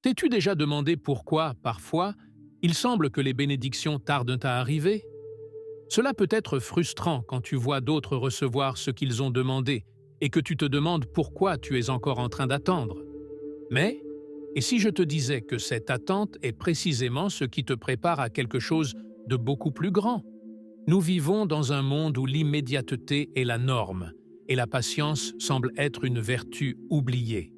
T'es-tu déjà demandé pourquoi, parfois, il semble que les bénédictions tardent à arriver? Cela peut être frustrant quand tu vois d'autres recevoir ce qu'ils ont demandé et que tu te demandes pourquoi tu es encore en train d'attendre. Mais, et si je te disais que cette attente est précisément ce qui te prépare à quelque chose de beaucoup plus grand? Nous vivons dans un monde où l'immédiateté est la norme et la patience semble être une vertu oubliée.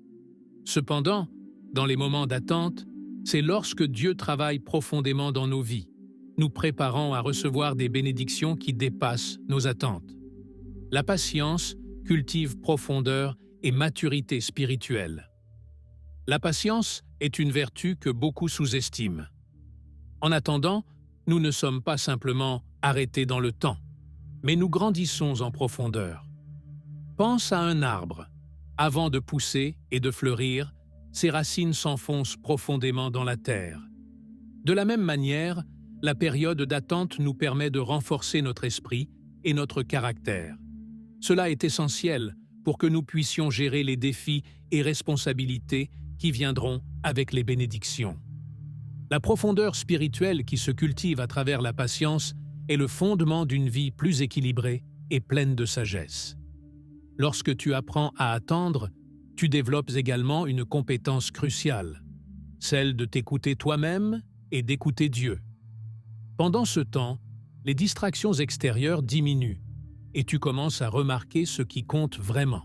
Cependant, dans les moments d'attente, c'est lorsque Dieu travaille profondément dans nos vies, nous préparant à recevoir des bénédictions qui dépassent nos attentes. La patience cultive profondeur et maturité spirituelle. La patience est une vertu que beaucoup sous-estiment. En attendant, nous ne sommes pas simplement arrêtés dans le temps, mais nous grandissons en profondeur. Pense à un arbre. Avant de pousser et de fleurir, ses racines s'enfoncent profondément dans la terre. De la même manière, la période d'attente nous permet de renforcer notre esprit et notre caractère. Cela est essentiel pour que nous puissions gérer les défis et responsabilités qui viendront avec les bénédictions. La profondeur spirituelle qui se cultive à travers la patience est le fondement d'une vie plus équilibrée et pleine de sagesse. Lorsque tu apprends à attendre, tu développes également une compétence cruciale, celle de t'écouter toi-même et d'écouter Dieu. Pendant ce temps, les distractions extérieures diminuent et tu commences à remarquer ce qui compte vraiment.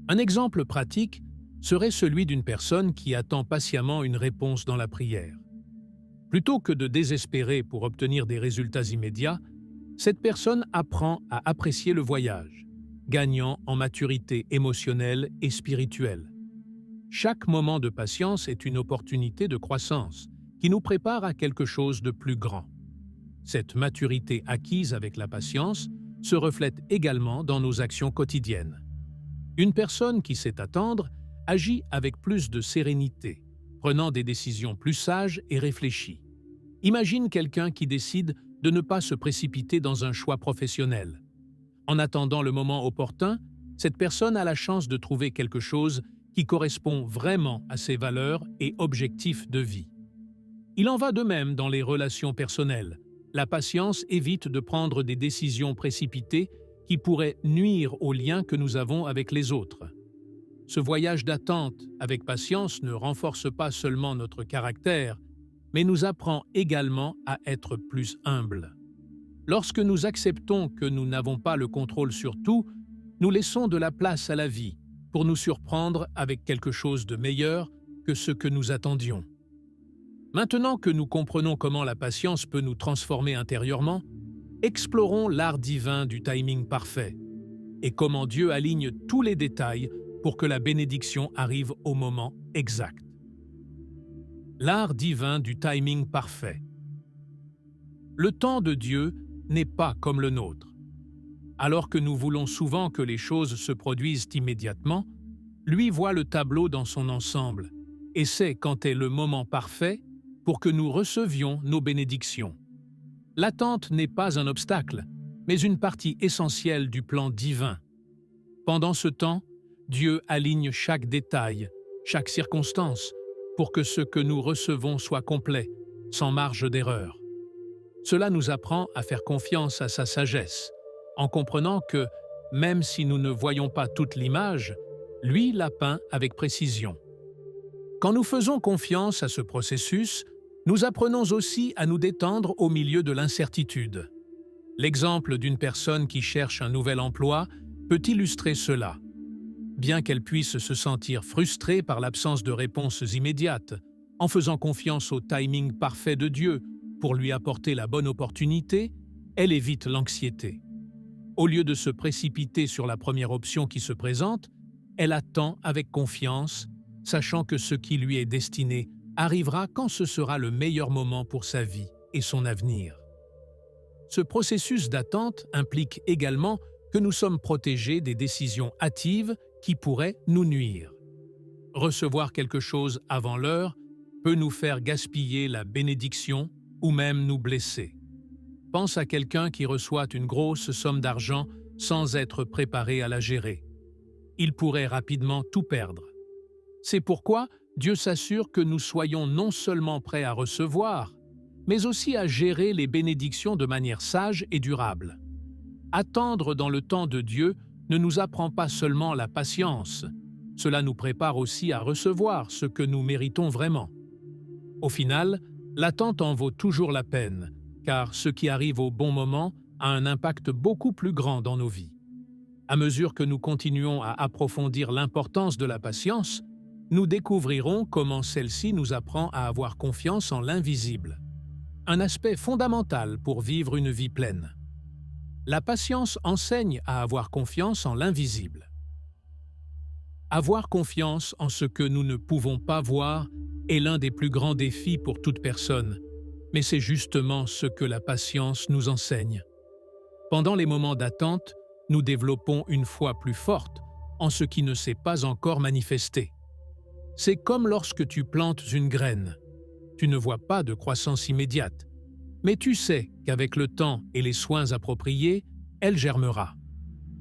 Un exemple pratique serait celui d'une personne qui attend patiemment une réponse dans la prière. Plutôt que de désespérer pour obtenir des résultats immédiats, cette personne apprend à apprécier le voyage, gagnant en maturité émotionnelle et spirituelle. Chaque moment de patience est une opportunité de croissance qui nous prépare à quelque chose de plus grand. Cette maturité acquise avec la patience se reflète également dans nos actions quotidiennes. Une personne qui sait attendre agit avec plus de sérénité, prenant des décisions plus sages et réfléchies. Imagine quelqu'un qui décide de ne pas se précipiter dans un choix professionnel. En attendant le moment opportun, cette personne a la chance de trouver quelque chose qui correspond vraiment à ses valeurs et objectifs de vie. Il en va de même dans les relations personnelles. La patience évite de prendre des décisions précipitées qui pourraient nuire aux liens que nous avons avec les autres. Ce voyage d'attente avec patience ne renforce pas seulement notre caractère, mais nous apprend également à être plus humbles. Lorsque nous acceptons que nous n'avons pas le contrôle sur tout, nous laissons de la place à la vie pour nous surprendre avec quelque chose de meilleur que ce que nous attendions. Maintenant que nous comprenons comment la patience peut nous transformer intérieurement, explorons l'art divin du timing parfait et comment Dieu aligne tous les détails pour que la bénédiction arrive au moment exact. L'art divin du timing parfait. Le temps de Dieu n'est pas comme le nôtre. Alors que nous voulons souvent que les choses se produisent immédiatement, lui voit le tableau dans son ensemble et sait quand est le moment parfait pour que nous recevions nos bénédictions. L'attente n'est pas un obstacle, mais une partie essentielle du plan divin. Pendant ce temps, Dieu aligne chaque détail, chaque circonstance, pour que ce que nous recevons soit complet, sans marge d'erreur. Cela nous apprend à faire confiance à sa sagesse, en comprenant que, même si nous ne voyons pas toute l'image, lui la peint avec précision. Quand nous faisons confiance à ce processus, nous apprenons aussi à nous détendre au milieu de l'incertitude. L'exemple d'une personne qui cherche un nouvel emploi peut illustrer cela. Bien qu'elle puisse se sentir frustrée par l'absence de réponses immédiates, en faisant confiance au timing parfait de Dieu pour lui apporter la bonne opportunité, elle évite l'anxiété. Au lieu de se précipiter sur la première option qui se présente, elle attend avec confiance, sachant que ce qui lui est destiné arrivera quand ce sera le meilleur moment pour sa vie et son avenir. Ce processus d'attente implique également que nous sommes protégés des décisions hâtives qui pourraient nous nuire. Recevoir quelque chose avant l'heure peut nous faire gaspiller la bénédiction ou même nous blesser. Pense à quelqu'un qui reçoit une grosse somme d'argent sans être préparé à la gérer. Il pourrait rapidement tout perdre. C'est pourquoi Dieu s'assure que nous soyons non seulement prêts à recevoir, mais aussi à gérer les bénédictions de manière sage et durable. Attendre dans le temps de Dieu ne nous apprend pas seulement la patience, cela nous prépare aussi à recevoir ce que nous méritons vraiment. Au final, l'attente en vaut toujours la peine, car ce qui arrive au bon moment a un impact beaucoup plus grand dans nos vies. À mesure que nous continuons à approfondir l'importance de la patience, nous découvrirons comment celle-ci nous apprend à avoir confiance en l'invisible. Un aspect fondamental pour vivre une vie pleine. La patience enseigne à avoir confiance en l'invisible. Avoir confiance en ce que nous ne pouvons pas voir est l'un des plus grands défis pour toute personne, mais c'est justement ce que la patience nous enseigne. Pendant les moments d'attente, nous développons une foi plus forte en ce qui ne s'est pas encore manifesté. C'est comme lorsque tu plantes une graine. Tu ne vois pas de croissance immédiate, mais tu sais qu'avec le temps et les soins appropriés, elle germera.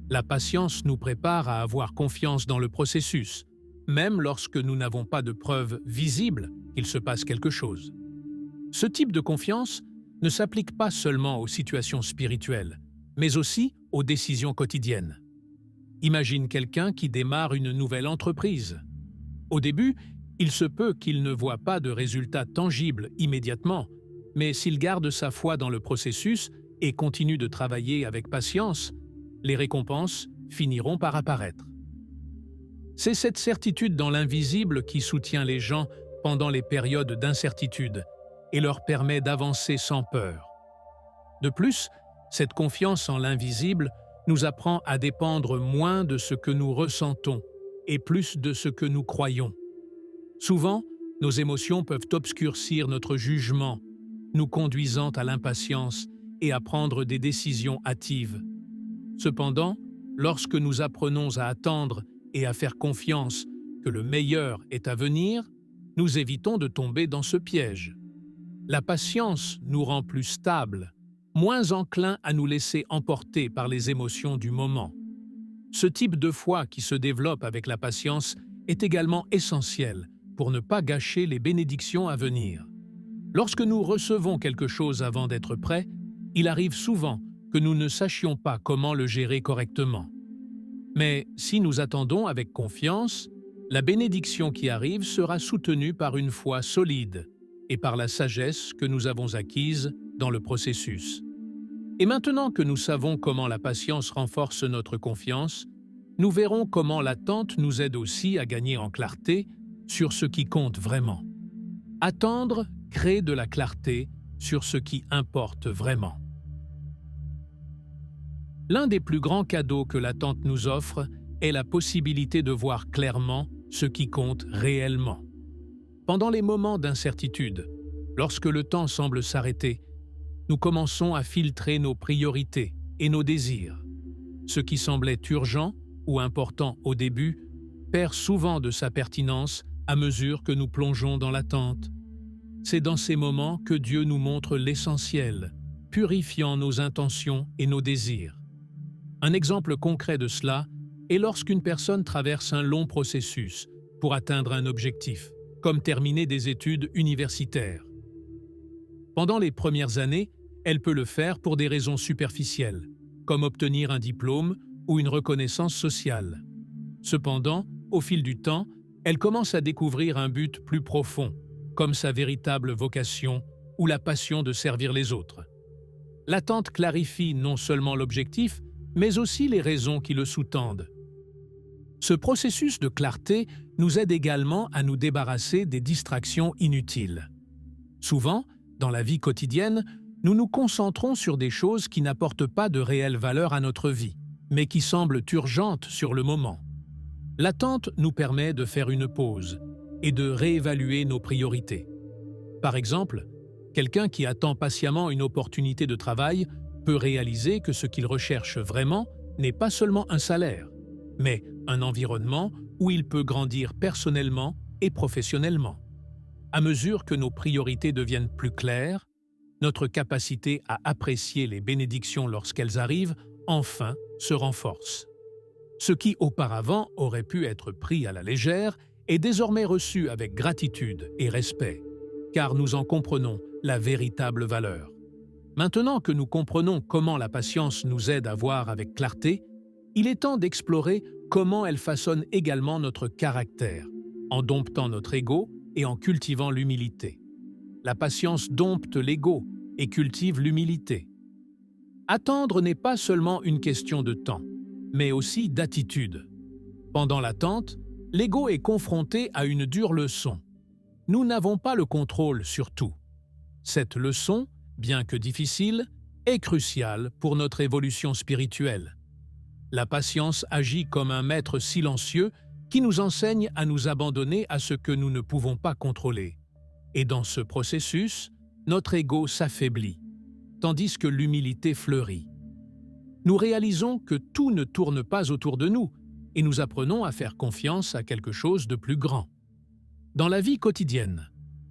La patience nous prépare à avoir confiance dans le processus, même lorsque nous n'avons pas de preuves visibles qu'il se passe quelque chose. Ce type de confiance ne s'applique pas seulement aux situations spirituelles, mais aussi aux décisions quotidiennes. Imagine quelqu'un qui démarre une nouvelle entreprise. Au début, il se peut qu'il ne voit pas de résultats tangibles immédiatement, mais s'il garde sa foi dans le processus et continue de travailler avec patience, les récompenses finiront par apparaître. C'est cette certitude dans l'invisible qui soutient les gens pendant les périodes d'incertitude et leur permet d'avancer sans peur. De plus, cette confiance en l'invisible nous apprend à dépendre moins de ce que nous ressentons et plus de ce que nous croyons. Souvent, nos émotions peuvent obscurcir notre jugement, nous conduisant à l'impatience et à prendre des décisions hâtives. Cependant, lorsque nous apprenons à attendre et à faire confiance que le meilleur est à venir, nous évitons de tomber dans ce piège. La patience nous rend plus stables, moins enclins à nous laisser emporter par les émotions du moment. Ce type de foi qui se développe avec la patience est également essentiel pour ne pas gâcher les bénédictions à venir. Lorsque nous recevons quelque chose avant d'être prêts, il arrive souvent que nous ne sachions pas comment le gérer correctement. Mais si nous attendons avec confiance, la bénédiction qui arrive sera soutenue par une foi solide et par la sagesse que nous avons acquise dans le processus. Et maintenant que nous savons comment la patience renforce notre confiance, nous verrons comment l'attente nous aide aussi à gagner en clarté sur ce qui compte vraiment. Attendre crée de la clarté sur ce qui importe vraiment. L'un des plus grands cadeaux que l'attente nous offre est la possibilité de voir clairement ce qui compte réellement. Pendant les moments d'incertitude, lorsque le temps semble s'arrêter, nous commençons à filtrer nos priorités et nos désirs. Ce qui semblait urgent ou important au début perd souvent de sa pertinence à mesure que nous plongeons dans l'attente. C'est dans ces moments que Dieu nous montre l'essentiel, purifiant nos intentions et nos désirs. Un exemple concret de cela est lorsqu'une personne traverse un long processus pour atteindre un objectif, comme terminer des études universitaires. Pendant les premières années, elle peut le faire pour des raisons superficielles, comme obtenir un diplôme ou une reconnaissance sociale. Cependant, au fil du temps, elle commence à découvrir un but plus profond, comme sa véritable vocation ou la passion de servir les autres. L'attente clarifie non seulement l'objectif, mais aussi les raisons qui le sous-tendent. Ce processus de clarté nous aide également à nous débarrasser des distractions inutiles. Souvent, dans la vie quotidienne, nous nous concentrons sur des choses qui n'apportent pas de réelle valeur à notre vie, mais qui semblent urgentes sur le moment. L'attente nous permet de faire une pause et de réévaluer nos priorités. Par exemple, quelqu'un qui attend patiemment une opportunité de travail peut réaliser que ce qu'il recherche vraiment n'est pas seulement un salaire, mais un environnement où il peut grandir personnellement et professionnellement. À mesure que nos priorités deviennent plus claires, notre capacité à apprécier les bénédictions lorsqu'elles arrivent, enfin, se renforce. Ce qui auparavant aurait pu être pris à la légère est désormais reçue avec gratitude et respect, car nous en comprenons la véritable valeur. Maintenant que nous comprenons comment la patience nous aide à voir avec clarté, il est temps d'explorer comment elle façonne également notre caractère, en domptant notre ego et en cultivant l'humilité. La patience dompte l'ego et cultive l'humilité. Attendre n'est pas seulement une question de temps, mais aussi d'attitude. Pendant l'attente, l'ego est confronté à une dure leçon. Nous n'avons pas le contrôle sur tout. Cette leçon, bien que difficile, est cruciale pour notre évolution spirituelle. La patience agit comme un maître silencieux qui nous enseigne à nous abandonner à ce que nous ne pouvons pas contrôler. Et dans ce processus, notre ego s'affaiblit, tandis que l'humilité fleurit. Nous réalisons que tout ne tourne pas autour de nous et nous apprenons à faire confiance à quelque chose de plus grand. Dans la vie quotidienne,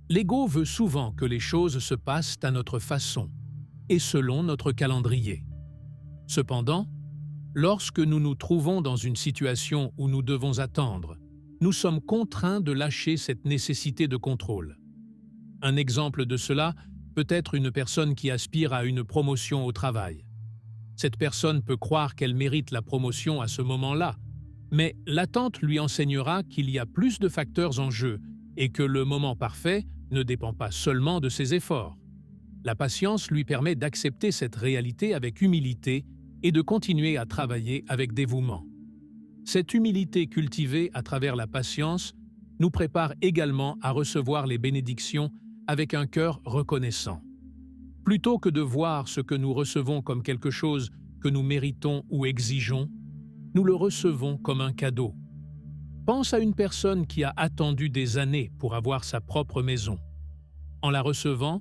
l'ego veut souvent que les choses se passent à notre façon et selon notre calendrier. Cependant, lorsque nous nous trouvons dans une situation où nous devons attendre, nous sommes contraints de lâcher cette nécessité de contrôle. Un exemple de cela peut être une personne qui aspire à une promotion au travail. Cette personne peut croire qu'elle mérite la promotion à ce moment-là, mais l'attente lui enseignera qu'il y a plus de facteurs en jeu et que le moment parfait ne dépend pas seulement de ses efforts. La patience lui permet d'accepter cette réalité avec humilité et de continuer à travailler avec dévouement. Cette humilité cultivée à travers la patience nous prépare également à recevoir les bénédictions avec un cœur reconnaissant. Plutôt que de voir ce que nous recevons comme quelque chose que nous méritons ou exigeons, nous le recevons comme un cadeau. Pense à une personne qui a attendu des années pour avoir sa propre maison. En la recevant,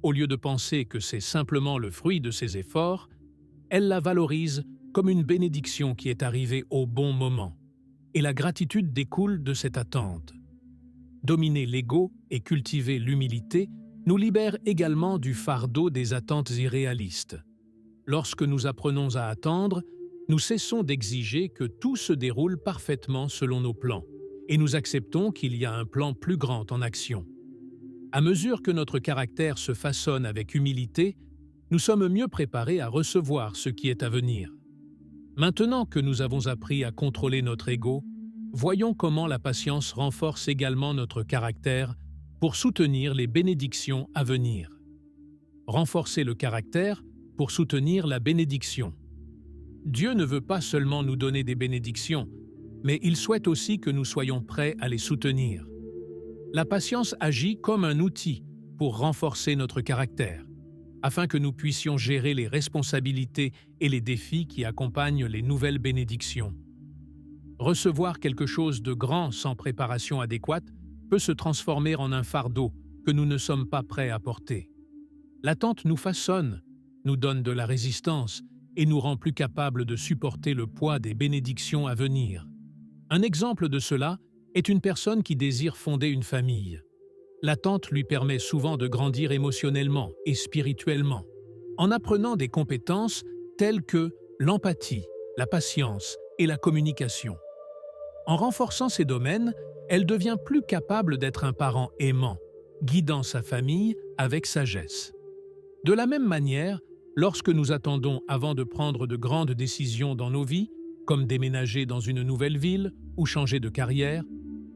au lieu de penser que c'est simplement le fruit de ses efforts, elle la valorise comme une bénédiction qui est arrivée au bon moment. Et la gratitude découle de cette attente. Dominer l'ego et cultiver l'humilité nous libère également du fardeau des attentes irréalistes. Lorsque nous apprenons à attendre, nous cessons d'exiger que tout se déroule parfaitement selon nos plans, et nous acceptons qu'il y a un plan plus grand en action. À mesure que notre caractère se façonne avec humilité, nous sommes mieux préparés à recevoir ce qui est à venir. Maintenant que nous avons appris à contrôler notre ego, voyons comment la patience renforce également notre caractère pour soutenir les bénédictions à venir. Renforcer le caractère pour soutenir la bénédiction. Dieu ne veut pas seulement nous donner des bénédictions, mais il souhaite aussi que nous soyons prêts à les soutenir. La patience agit comme un outil pour renforcer notre caractère, afin que nous puissions gérer les responsabilités et les défis qui accompagnent les nouvelles bénédictions. Recevoir quelque chose de grand sans préparation adéquate peut se transformer en un fardeau que nous ne sommes pas prêts à porter. L'attente nous façonne, nous donne de la résistance et nous rend plus capables de supporter le poids des bénédictions à venir. Un exemple de cela est une personne qui désire fonder une famille. L'attente lui permet souvent de grandir émotionnellement et spirituellement, en apprenant des compétences telles que l'empathie, la patience et la communication. En renforçant ces domaines, elle devient plus capable d'être un parent aimant, guidant sa famille avec sagesse. De la même manière, lorsque nous attendons avant de prendre de grandes décisions dans nos vies, comme déménager dans une nouvelle ville ou changer de carrière,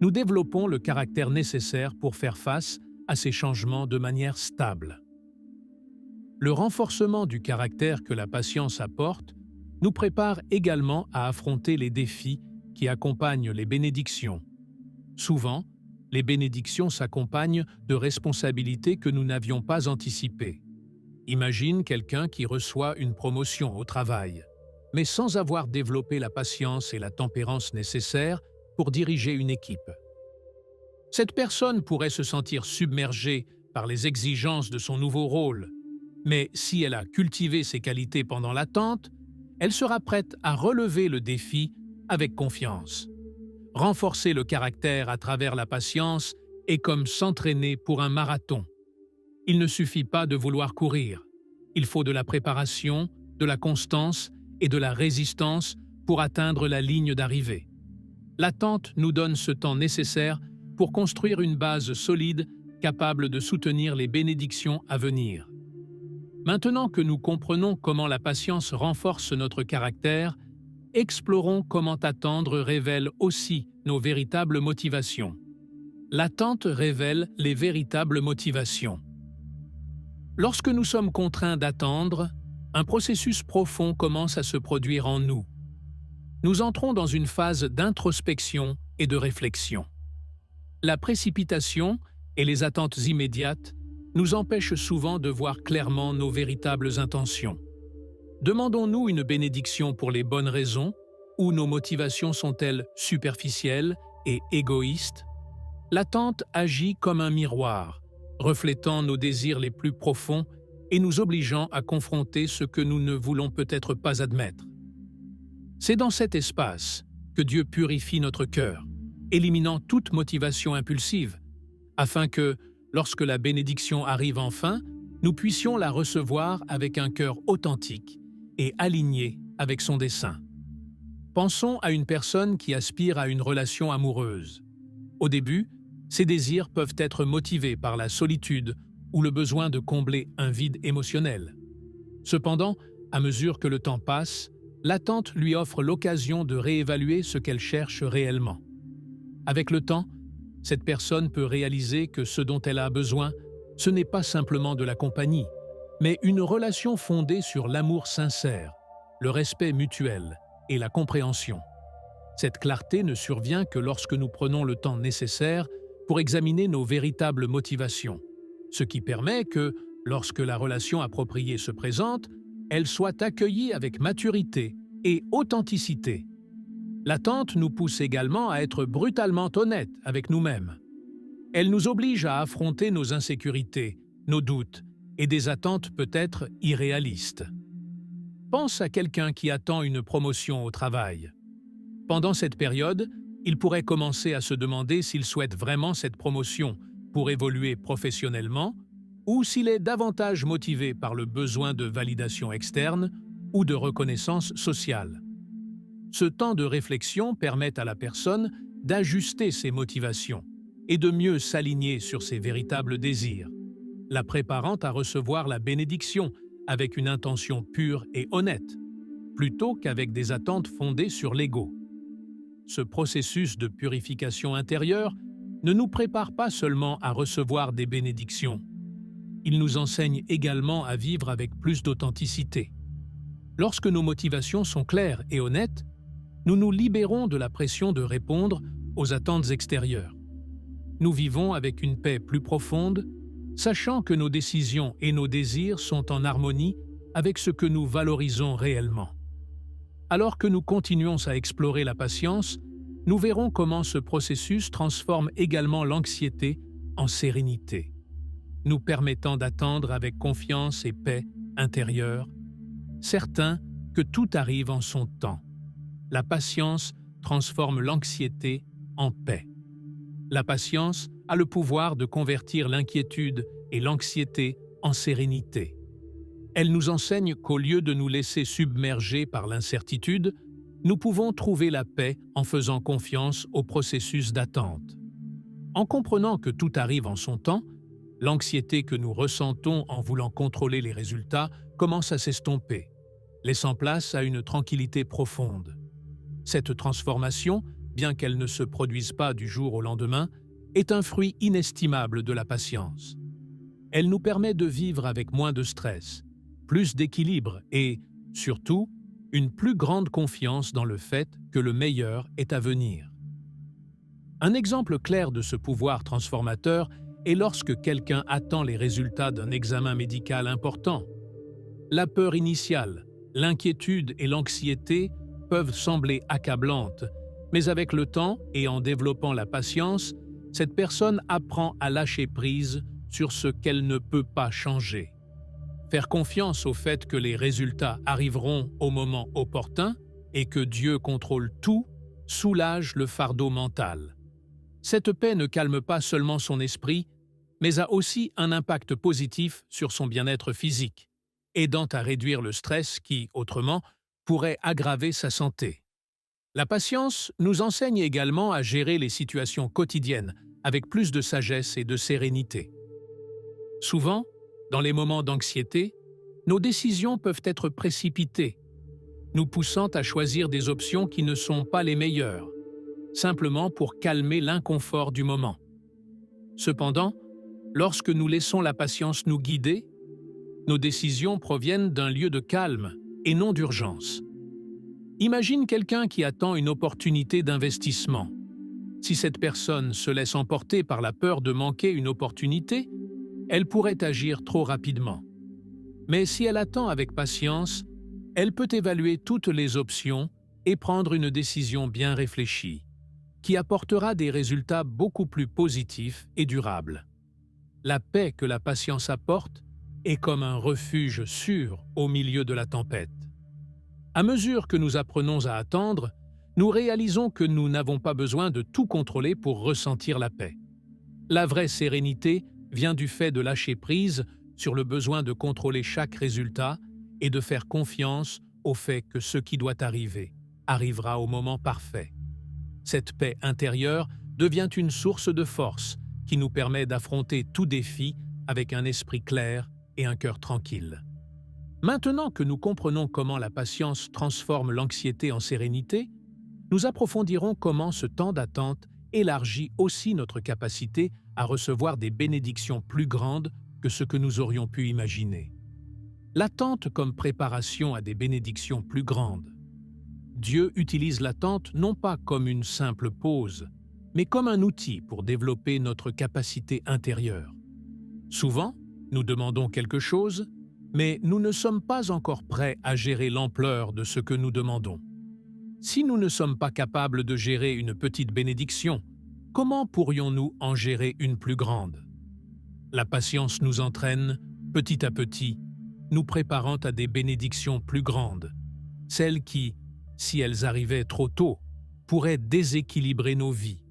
nous développons le caractère nécessaire pour faire face à ces changements de manière stable. Le renforcement du caractère que la patience apporte nous prépare également à affronter les défis qui accompagnent les bénédictions. Souvent, les bénédictions s'accompagnent de responsabilités que nous n'avions pas anticipées. Imagine quelqu'un qui reçoit une promotion au travail, mais sans avoir développé la patience et la tempérance nécessaires pour diriger une équipe. Cette personne pourrait se sentir submergée par les exigences de son nouveau rôle, mais si elle a cultivé ses qualités pendant l'attente, elle sera prête à relever le défi avec confiance. Renforcer le caractère à travers la patience est comme s'entraîner pour un marathon. Il ne suffit pas de vouloir courir. Il faut de la préparation, de la constance et de la résistance pour atteindre la ligne d'arrivée. L'attente nous donne ce temps nécessaire pour construire une base solide capable de soutenir les bénédictions à venir. Maintenant que nous comprenons comment la patience renforce notre caractère, explorons comment attendre révèle aussi nos véritables motivations. L'attente révèle les véritables motivations. Lorsque nous sommes contraints d'attendre, un processus profond commence à se produire en nous. Nous entrons dans une phase d'introspection et de réflexion. La précipitation et les attentes immédiates nous empêchent souvent de voir clairement nos véritables intentions. Demandons-nous une bénédiction pour les bonnes raisons ou nos motivations sont-elles superficielles et égoïstes? L'attente agit comme un miroir, reflétant nos désirs les plus profonds et nous obligeant à confronter ce que nous ne voulons peut-être pas admettre. C'est dans cet espace que Dieu purifie notre cœur, éliminant toute motivation impulsive, afin que, lorsque la bénédiction arrive enfin, nous puissions la recevoir avec un cœur authentique et aligné avec son dessein. Pensons à une personne qui aspire à une relation amoureuse. Au début, ses désirs peuvent être motivés par la solitude ou le besoin de combler un vide émotionnel. Cependant, à mesure que le temps passe, l'attente lui offre l'occasion de réévaluer ce qu'elle cherche réellement. Avec le temps, cette personne peut réaliser que ce dont elle a besoin, ce n'est pas simplement de la compagnie, mais une relation fondée sur l'amour sincère, le respect mutuel et la compréhension. Cette clarté ne survient que lorsque nous prenons le temps nécessaire pour examiner nos véritables motivations, ce qui permet que, lorsque la relation appropriée se présente, elle soit accueillie avec maturité et authenticité. L'attente nous pousse également à être brutalement honnêtes avec nous-mêmes. Elle nous oblige à affronter nos insécurités, nos doutes et des attentes peut-être irréalistes. Pense à quelqu'un qui attend une promotion au travail. Pendant cette période, il pourrait commencer à se demander s'il souhaite vraiment cette promotion pour évoluer professionnellement ou s'il est davantage motivé par le besoin de validation externe ou de reconnaissance sociale. Ce temps de réflexion permet à la personne d'ajuster ses motivations et de mieux s'aligner sur ses véritables désirs, la préparant à recevoir la bénédiction avec une intention pure et honnête, plutôt qu'avec des attentes fondées sur l'ego. Ce processus de purification intérieure ne nous prépare pas seulement à recevoir des bénédictions. Il nous enseigne également à vivre avec plus d'authenticité. Lorsque nos motivations sont claires et honnêtes, nous nous libérons de la pression de répondre aux attentes extérieures. Nous vivons avec une paix plus profonde, sachant que nos décisions et nos désirs sont en harmonie avec ce que nous valorisons réellement. Alors que nous continuons à explorer la patience, nous verrons comment ce processus transforme également l'anxiété en sérénité, nous permettant d'attendre avec confiance et paix intérieure, certains que tout arrive en son temps. La patience transforme l'anxiété en paix. La patience a le pouvoir de convertir l'inquiétude et l'anxiété en sérénité. Elle nous enseigne qu'au lieu de nous laisser submerger par l'incertitude, nous pouvons trouver la paix en faisant confiance au processus d'attente. En comprenant que tout arrive en son temps, l'anxiété que nous ressentons en voulant contrôler les résultats commence à s'estomper, laissant place à une tranquillité profonde. Cette transformation, bien qu'elle ne se produise pas du jour au lendemain, est un fruit inestimable de la patience. Elle nous permet de vivre avec moins de stress, plus d'équilibre et, surtout, une plus grande confiance dans le fait que le meilleur est à venir. Un exemple clair de ce pouvoir transformateur est lorsque quelqu'un attend les résultats d'un examen médical important. La peur initiale, l'inquiétude et l'anxiété peuvent sembler accablantes, mais avec le temps et en développant la patience, cette personne apprend à lâcher prise sur ce qu'elle ne peut pas changer. Faire confiance au fait que les résultats arriveront au moment opportun et que Dieu contrôle tout soulage le fardeau mental. Cette paix ne calme pas seulement son esprit, mais a aussi un impact positif sur son bien-être physique, aidant à réduire le stress qui, autrement, pourrait aggraver sa santé. La patience nous enseigne également à gérer les situations quotidiennes avec plus de sagesse et de sérénité. Souvent, dans les moments d'anxiété, nos décisions peuvent être précipitées, nous poussant à choisir des options qui ne sont pas les meilleures, simplement pour calmer l'inconfort du moment. Cependant, lorsque nous laissons la patience nous guider, nos décisions proviennent d'un lieu de calme et non d'urgence. Imagine quelqu'un qui attend une opportunité d'investissement. Si cette personne se laisse emporter par la peur de manquer une opportunité, elle pourrait agir trop rapidement. Mais si elle attend avec patience, elle peut évaluer toutes les options et prendre une décision bien réfléchie, qui apportera des résultats beaucoup plus positifs et durables. La paix que la patience apporte est comme un refuge sûr au milieu de la tempête. À mesure que nous apprenons à attendre, nous réalisons que nous n'avons pas besoin de tout contrôler pour ressentir la paix. La vraie sérénité vient du fait de lâcher prise sur le besoin de contrôler chaque résultat et de faire confiance au fait que ce qui doit arriver arrivera au moment parfait. Cette paix intérieure devient une source de force qui nous permet d'affronter tout défi avec un esprit clair et un cœur tranquille. Maintenant que nous comprenons comment la patience transforme l'anxiété en sérénité, nous approfondirons comment ce temps d'attente élargit aussi notre capacité à recevoir des bénédictions plus grandes que ce que nous aurions pu imaginer. L'attente comme préparation à des bénédictions plus grandes. Dieu utilise l'attente non pas comme une simple pause, mais comme un outil pour développer notre capacité intérieure. Souvent, nous demandons quelque chose, mais nous ne sommes pas encore prêts à gérer l'ampleur de ce que nous demandons. Si nous ne sommes pas capables de gérer une petite bénédiction, comment pourrions-nous en gérer une plus grande? La patience nous entraîne, petit à petit, nous préparant à des bénédictions plus grandes, celles qui, si elles arrivaient trop tôt, pourraient déséquilibrer nos vies.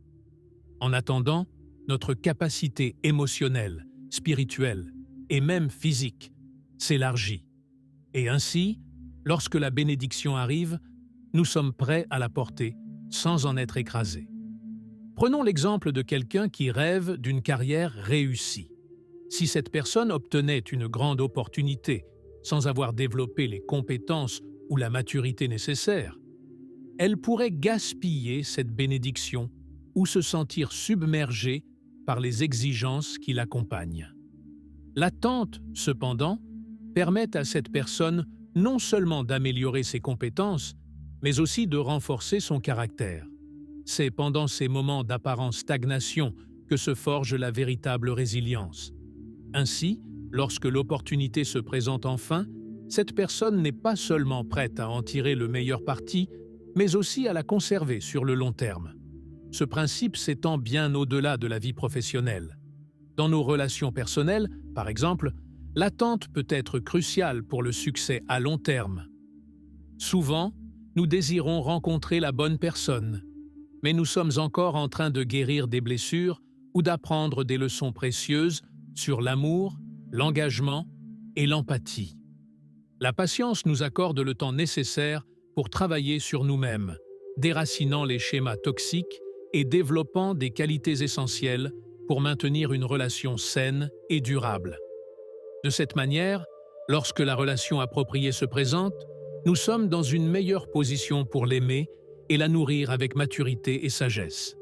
En attendant, notre capacité émotionnelle, spirituelle et même physique s'élargit. Et ainsi, lorsque la bénédiction arrive, nous sommes prêts à la porter sans en être écrasés. Prenons l'exemple de quelqu'un qui rêve d'une carrière réussie. Si cette personne obtenait une grande opportunité sans avoir développé les compétences ou la maturité nécessaires, elle pourrait gaspiller cette bénédiction ou se sentir submergée par les exigences qui l'accompagnent. L'attente, cependant, permet à cette personne non seulement d'améliorer ses compétences, mais aussi de renforcer son caractère. C'est pendant ces moments d'apparente stagnation que se forge la véritable résilience. Ainsi, lorsque l'opportunité se présente enfin, cette personne n'est pas seulement prête à en tirer le meilleur parti, mais aussi à la conserver sur le long terme. Ce principe s'étend bien au-delà de la vie professionnelle. Dans nos relations personnelles, par exemple, l'attente peut être cruciale pour le succès à long terme. Souvent, nous désirons rencontrer la bonne personne, mais nous sommes encore en train de guérir des blessures ou d'apprendre des leçons précieuses sur l'amour, l'engagement et l'empathie. La patience nous accorde le temps nécessaire pour travailler sur nous-mêmes, déracinant les schémas toxiques et développant des qualités essentielles pour maintenir une relation saine et durable. De cette manière, lorsque la relation appropriée se présente, nous sommes dans une meilleure position pour l'aimer et la nourrir avec maturité et sagesse.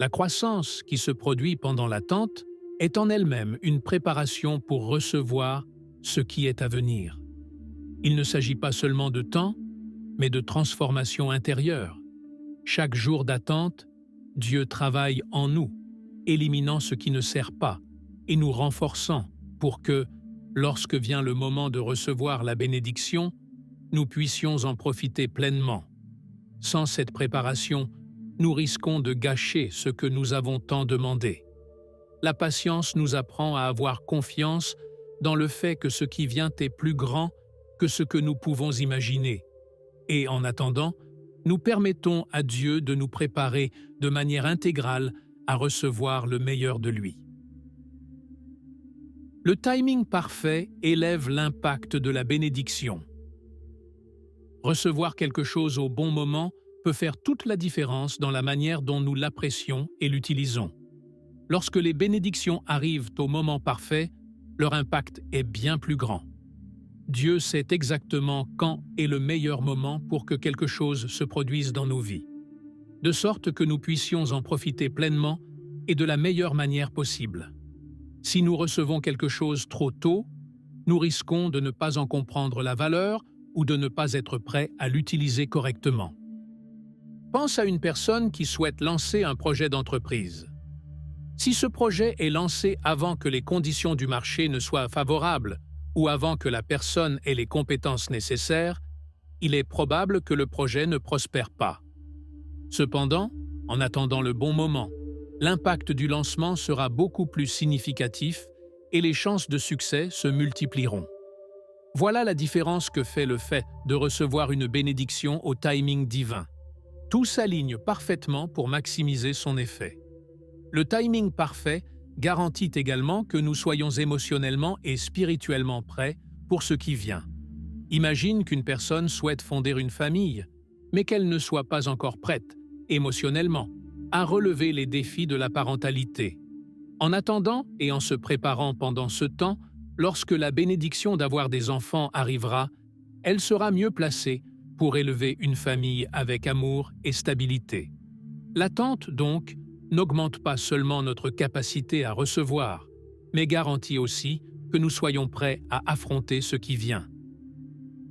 La croissance qui se produit pendant l'attente est en elle-même une préparation pour recevoir ce qui est à venir. Il ne s'agit pas seulement de temps, mais de transformation intérieure. Chaque jour d'attente, Dieu travaille en nous, éliminant ce qui ne sert pas et nous renforçant pour que, lorsque vient le moment de recevoir la bénédiction, nous puissions en profiter pleinement. Sans cette préparation, nous risquons de gâcher ce que nous avons tant demandé. La patience nous apprend à avoir confiance dans le fait que ce qui vient est plus grand que ce que nous pouvons imaginer. Et en attendant, nous permettons à Dieu de nous préparer de manière intégrale à recevoir le meilleur de lui. Le timing parfait élève l'impact de la bénédiction. Recevoir quelque chose au bon moment peut faire toute la différence dans la manière dont nous l'apprécions et l'utilisons. Lorsque les bénédictions arrivent au moment parfait, leur impact est bien plus grand. Dieu sait exactement quand est le meilleur moment pour que quelque chose se produise dans nos vies, de sorte que nous puissions en profiter pleinement et de la meilleure manière possible. Si nous recevons quelque chose trop tôt, nous risquons de ne pas en comprendre la valeur ou de ne pas être prêts à l'utiliser correctement. Pense à une personne qui souhaite lancer un projet d'entreprise. Si ce projet est lancé avant que les conditions du marché ne soient favorables ou avant que la personne ait les compétences nécessaires, il est probable que le projet ne prospère pas. Cependant, en attendant le bon moment, l'impact du lancement sera beaucoup plus significatif et les chances de succès se multiplieront. Voilà la différence que fait le fait de recevoir une bénédiction au timing divin. Tout s'aligne parfaitement pour maximiser son effet. Le timing parfait garantit également que nous soyons émotionnellement et spirituellement prêts pour ce qui vient. Imagine qu'une personne souhaite fonder une famille, mais qu'elle ne soit pas encore prête, émotionnellement, à relever les défis de la parentalité. En attendant et en se préparant pendant ce temps, lorsque la bénédiction d'avoir des enfants arrivera, elle sera mieux placée pour élever une famille avec amour et stabilité. L'attente, donc, n'augmente pas seulement notre capacité à recevoir, mais garantit aussi que nous soyons prêts à affronter ce qui vient.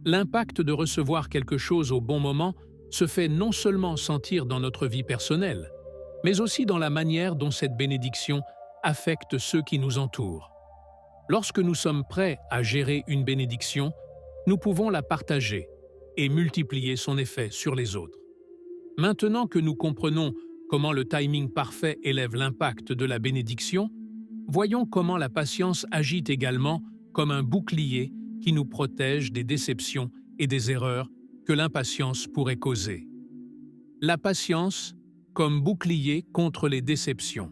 L'impact de recevoir quelque chose au bon moment se fait non seulement sentir dans notre vie personnelle, mais aussi dans la manière dont cette bénédiction affecte ceux qui nous entourent. Lorsque nous sommes prêts à gérer une bénédiction, nous pouvons la partager et multiplier son effet sur les autres. Maintenant que nous comprenons comment le timing parfait élève l'impact de la bénédiction, voyons comment la patience agit également comme un bouclier qui nous protège des déceptions et des erreurs que l'impatience pourrait causer. La patience comme bouclier contre les déceptions.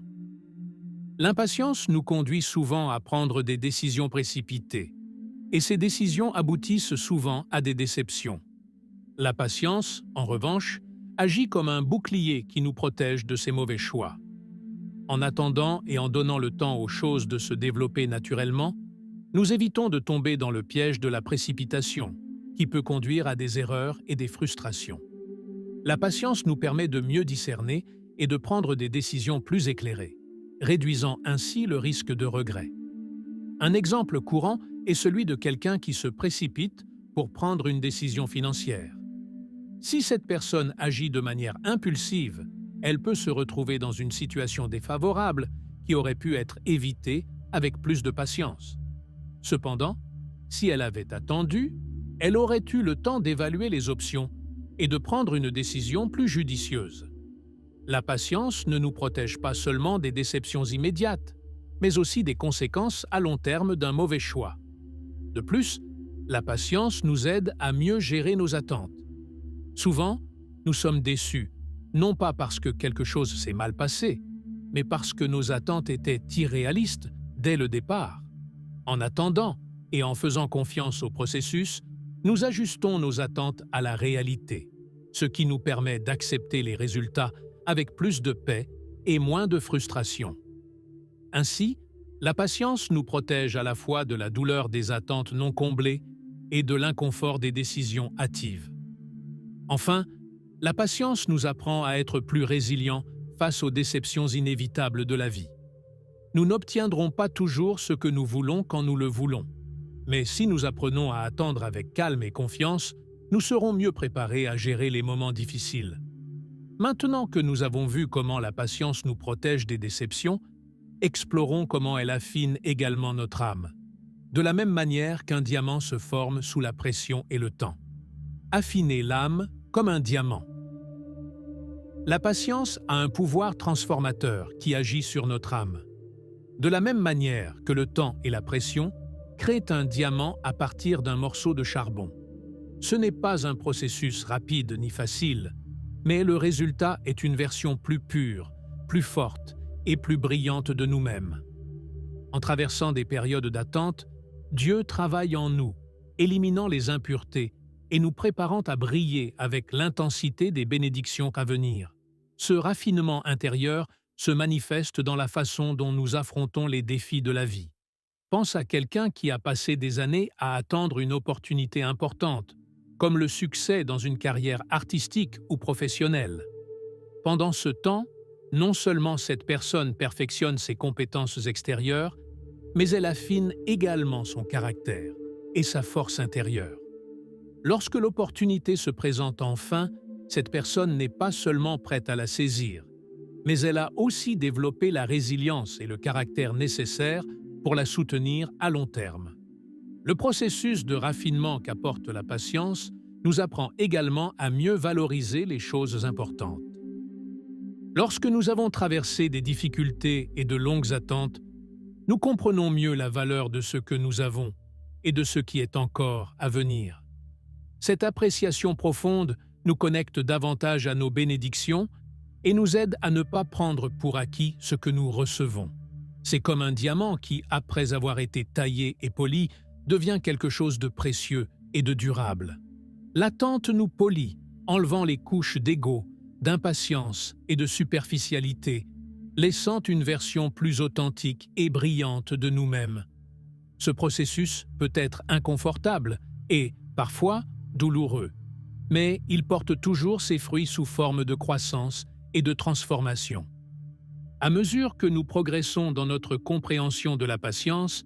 L'impatience nous conduit souvent à prendre des décisions précipitées, et ces décisions aboutissent souvent à des déceptions. La patience, en revanche, agit comme un bouclier qui nous protège de ces mauvais choix. En attendant et en donnant le temps aux choses de se développer naturellement, nous évitons de tomber dans le piège de la précipitation, qui peut conduire à des erreurs et des frustrations. La patience nous permet de mieux discerner et de prendre des décisions plus éclairées, réduisant ainsi le risque de regret. Un exemple courant est celui de quelqu'un qui se précipite pour prendre une décision financière. Si cette personne agit de manière impulsive, elle peut se retrouver dans une situation défavorable qui aurait pu être évitée avec plus de patience. Cependant, si elle avait attendu, elle aurait eu le temps d'évaluer les options et de prendre une décision plus judicieuse. La patience ne nous protège pas seulement des déceptions immédiates, mais aussi des conséquences à long terme d'un mauvais choix. De plus, la patience nous aide à mieux gérer nos attentes. Souvent, nous sommes déçus, non pas parce que quelque chose s'est mal passé, mais parce que nos attentes étaient irréalistes dès le départ. En attendant et en faisant confiance au processus, nous ajustons nos attentes à la réalité, ce qui nous permet d'accepter les résultats avec plus de paix et moins de frustration. Ainsi, la patience nous protège à la fois de la douleur des attentes non comblées et de l'inconfort des décisions hâtives. Enfin, la patience nous apprend à être plus résilients face aux déceptions inévitables de la vie. Nous n'obtiendrons pas toujours ce que nous voulons quand nous le voulons, mais si nous apprenons à attendre avec calme et confiance, nous serons mieux préparés à gérer les moments difficiles. Maintenant que nous avons vu comment la patience nous protège des déceptions, explorons comment elle affine également notre âme, de la même manière qu'un diamant se forme sous la pression et le temps. Affiner l'âme comme un diamant. La patience a un pouvoir transformateur qui agit sur notre âme. De la même manière que le temps et la pression créent un diamant à partir d'un morceau de charbon. Ce n'est pas un processus rapide ni facile, mais le résultat est une version plus pure, plus forte et plus brillante de nous-mêmes. En traversant des périodes d'attente, Dieu travaille en nous, éliminant les impuretés et nous préparant à briller avec l'intensité des bénédictions à venir. Ce raffinement intérieur se manifeste dans la façon dont nous affrontons les défis de la vie. Pense à quelqu'un qui a passé des années à attendre une opportunité importante, comme le succès dans une carrière artistique ou professionnelle. Pendant ce temps, non seulement cette personne perfectionne ses compétences extérieures, mais elle affine également son caractère et sa force intérieure. Lorsque l'opportunité se présente enfin, cette personne n'est pas seulement prête à la saisir, mais elle a aussi développé la résilience et le caractère nécessaires pour la soutenir à long terme. Le processus de raffinement qu'apporte la patience nous apprend également à mieux valoriser les choses importantes. Lorsque nous avons traversé des difficultés et de longues attentes, nous comprenons mieux la valeur de ce que nous avons et de ce qui est encore à venir. Cette appréciation profonde nous connecte davantage à nos bénédictions et nous aide à ne pas prendre pour acquis ce que nous recevons. C'est comme un diamant qui, après avoir été taillé et poli, devient quelque chose de précieux et de durable. L'attente nous polit, enlevant les couches d'ego, d'impatience et de superficialité, laissant une version plus authentique et brillante de nous-mêmes. Ce processus peut être inconfortable et, parfois, douloureux, mais il porte toujours ses fruits sous forme de croissance et de transformation. À mesure que nous progressons dans notre compréhension de la patience,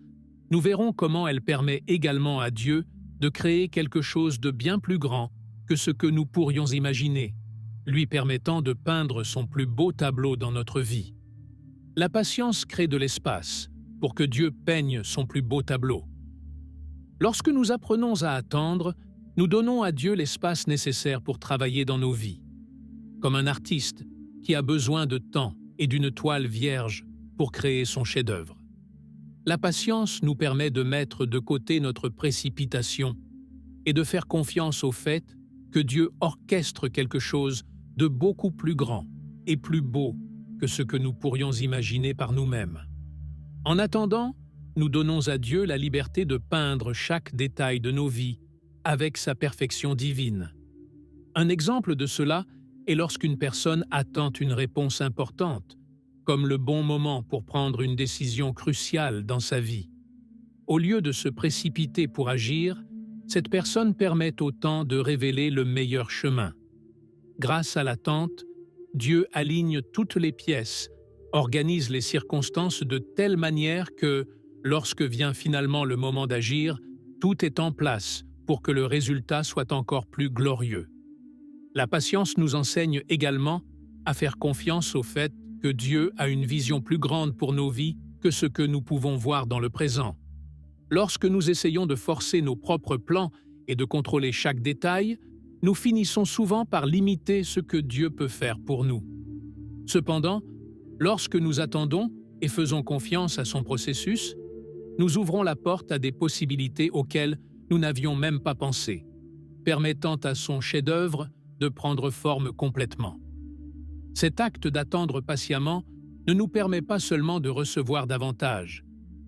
nous verrons comment elle permet également à Dieu de créer quelque chose de bien plus grand que ce que nous pourrions imaginer, lui permettant de peindre son plus beau tableau dans notre vie. La patience crée de l'espace pour que Dieu peigne son plus beau tableau. Lorsque nous apprenons à attendre, nous donnons à Dieu l'espace nécessaire pour travailler dans nos vies. Comme un artiste qui a besoin de temps et d'une toile vierge pour créer son chef-d'œuvre. La patience nous permet de mettre de côté notre précipitation et de faire confiance au fait que Dieu orchestre quelque chose de beaucoup plus grand et plus beau que ce que nous pourrions imaginer par nous-mêmes. En attendant, nous donnons à Dieu la liberté de peindre chaque détail de nos vies avec sa perfection divine. Un exemple de cela est lorsqu'une personne attend une réponse importante, comme le bon moment pour prendre une décision cruciale dans sa vie. Au lieu de se précipiter pour agir, cette personne permet au temps de révéler le meilleur chemin. Grâce à l'attente, Dieu aligne toutes les pièces, organise les circonstances de telle manière que, lorsque vient finalement le moment d'agir, tout est en place pour que le résultat soit encore plus glorieux. La patience nous enseigne également à faire confiance au fait que Dieu a une vision plus grande pour nos vies que ce que nous pouvons voir dans le présent. Lorsque nous essayons de forcer nos propres plans et de contrôler chaque détail, nous finissons souvent par limiter ce que Dieu peut faire pour nous. Cependant, lorsque nous attendons et faisons confiance à son processus, nous ouvrons la porte à des possibilités auxquelles nous n'avions même pas pensé, permettant à son chef-d'œuvre de prendre forme complètement. Cet acte d'attendre patiemment ne nous permet pas seulement de recevoir davantage,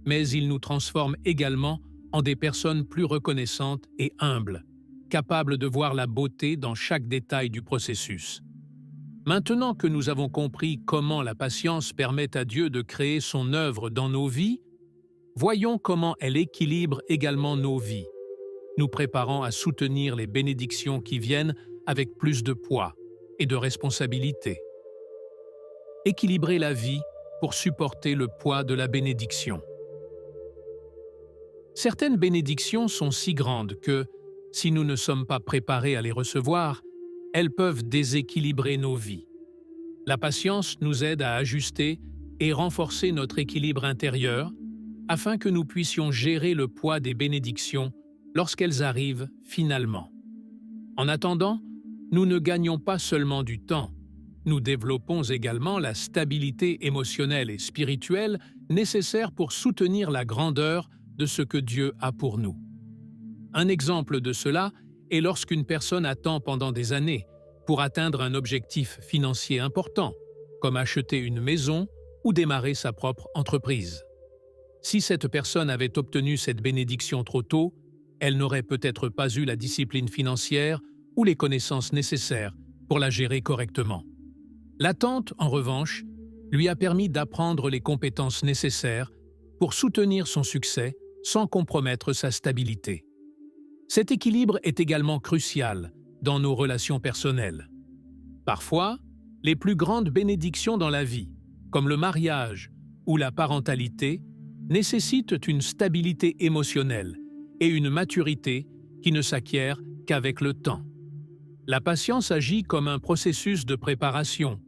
mais il nous transforme également en des personnes plus reconnaissantes et humbles, capables de voir la beauté dans chaque détail du processus. Maintenant que nous avons compris comment la patience permet à Dieu de créer son œuvre dans nos vies, voyons comment elle équilibre également nos vies, nous préparant à soutenir les bénédictions qui viennent avec plus de poids et de responsabilité. Équilibrer la vie pour supporter le poids de la bénédiction. Certaines bénédictions sont si grandes que, si nous ne sommes pas préparés à les recevoir, elles peuvent déséquilibrer nos vies. La patience nous aide à ajuster et renforcer notre équilibre intérieur afin que nous puissions gérer le poids des bénédictions lorsqu'elles arrivent finalement. En attendant, nous ne gagnons pas seulement du temps, nous développons également la stabilité émotionnelle et spirituelle nécessaire pour soutenir la grandeur de ce que Dieu a pour nous. Un exemple de cela est lorsqu'une personne attend pendant des années pour atteindre un objectif financier important, comme acheter une maison ou démarrer sa propre entreprise. Si cette personne avait obtenu cette bénédiction trop tôt, elle n'aurait peut-être pas eu la discipline financière ou les connaissances nécessaires pour la gérer correctement. L'attente, en revanche, lui a permis d'apprendre les compétences nécessaires pour soutenir son succès sans compromettre sa stabilité. Cet équilibre est également crucial dans nos relations personnelles. Parfois, les plus grandes bénédictions dans la vie, comme le mariage ou la parentalité, nécessitent une stabilité émotionnelle et une maturité qui ne s'acquièrent qu'avec le temps. La patience agit comme un processus de préparation,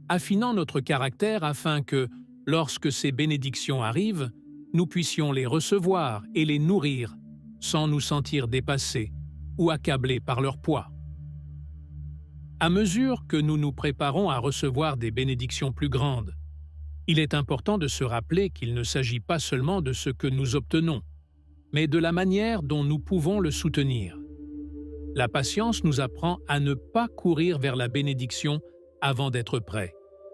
affinant notre caractère afin que, lorsque ces bénédictions arrivent, nous puissions les recevoir et les nourrir sans nous sentir dépassés ou accablés par leur poids. À mesure que nous nous préparons à recevoir des bénédictions plus grandes, il est important de se rappeler qu'il ne s'agit pas seulement de ce que nous obtenons, mais de la manière dont nous pouvons le soutenir. La patience nous apprend à ne pas courir vers la bénédiction avant d'être prêts,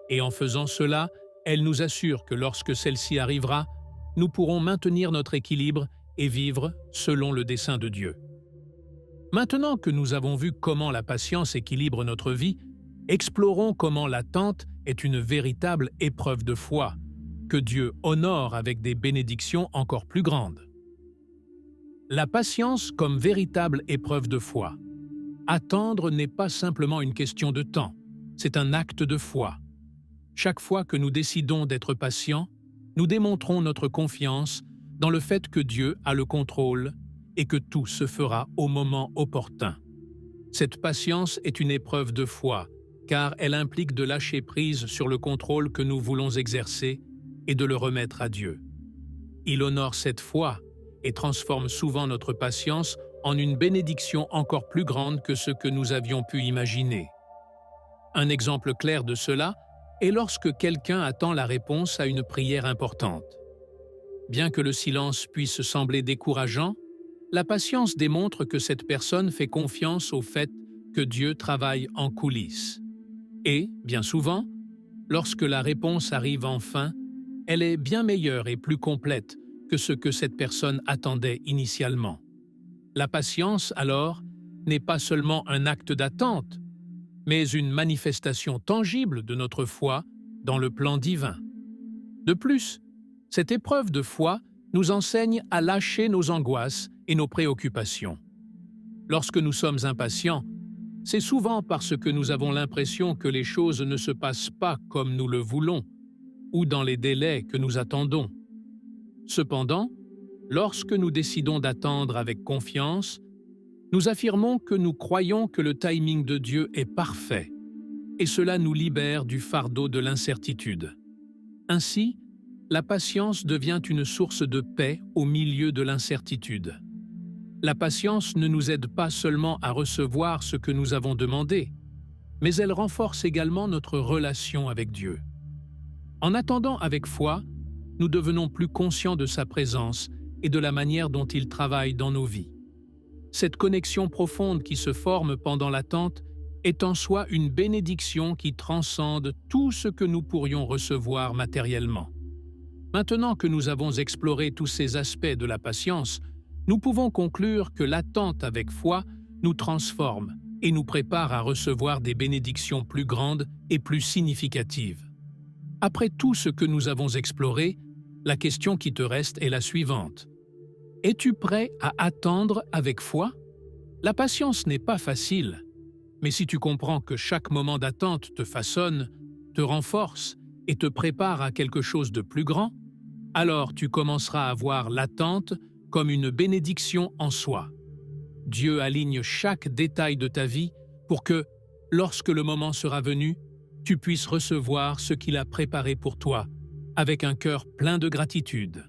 et en faisant cela, elle nous assure que lorsque celle-ci arrivera, nous pourrons maintenir notre équilibre et vivre selon le dessein de Dieu. Maintenant que nous avons vu comment la patience équilibre notre vie, explorons comment l'attente est une véritable épreuve de foi, que Dieu honore avec des bénédictions encore plus grandes. La patience comme véritable épreuve de foi. Attendre n'est pas simplement une question de temps, c'est un acte de foi. Chaque fois que nous décidons d'être patients, nous démontrons notre confiance dans le fait que Dieu a le contrôle et que tout se fera au moment opportun. Cette patience est une épreuve de foi, car elle implique de lâcher prise sur le contrôle que nous voulons exercer et de le remettre à Dieu. Il honore cette foi et transforme souvent notre patience en une bénédiction encore plus grande que ce que nous avions pu imaginer. Un exemple clair de cela est lorsque quelqu'un attend la réponse à une prière importante. Bien que le silence puisse sembler décourageant, la patience démontre que cette personne fait confiance au fait que Dieu travaille en coulisses. Et, bien souvent, lorsque la réponse arrive enfin, elle est bien meilleure et plus complète que ce que cette personne attendait initialement. La patience, alors, n'est pas seulement un acte d'attente, mais une manifestation tangible de notre foi dans le plan divin. De plus, cette épreuve de foi nous enseigne à lâcher nos angoisses et nos préoccupations. Lorsque nous sommes impatients, c'est souvent parce que nous avons l'impression que les choses ne se passent pas comme nous le voulons ou dans les délais que nous attendons. Cependant, lorsque nous décidons d'attendre avec confiance, nous affirmons que nous croyons que le timing de Dieu est parfait, et cela nous libère du fardeau de l'incertitude. Ainsi, la patience devient une source de paix au milieu de l'incertitude. La patience ne nous aide pas seulement à recevoir ce que nous avons demandé, mais elle renforce également notre relation avec Dieu. En attendant avec foi, nous devenons plus conscients de sa présence et de la manière dont il travaille dans nos vies. Cette connexion profonde qui se forme pendant l'attente est en soi une bénédiction qui transcende tout ce que nous pourrions recevoir matériellement. Maintenant que nous avons exploré tous ces aspects de la patience, nous pouvons conclure que l'attente avec foi nous transforme et nous prépare à recevoir des bénédictions plus grandes et plus significatives. Après tout ce que nous avons exploré, la question qui te reste est la suivante. Es-tu prêt à attendre avec foi? La patience n'est pas facile, mais si tu comprends que chaque moment d'attente te façonne, te renforce et te prépare à quelque chose de plus grand, alors tu commenceras à voir l'attente comme une bénédiction en soi. Dieu aligne chaque détail de ta vie pour que, lorsque le moment sera venu, tu puisses recevoir ce qu'il a préparé pour toi, avec un cœur plein de gratitude.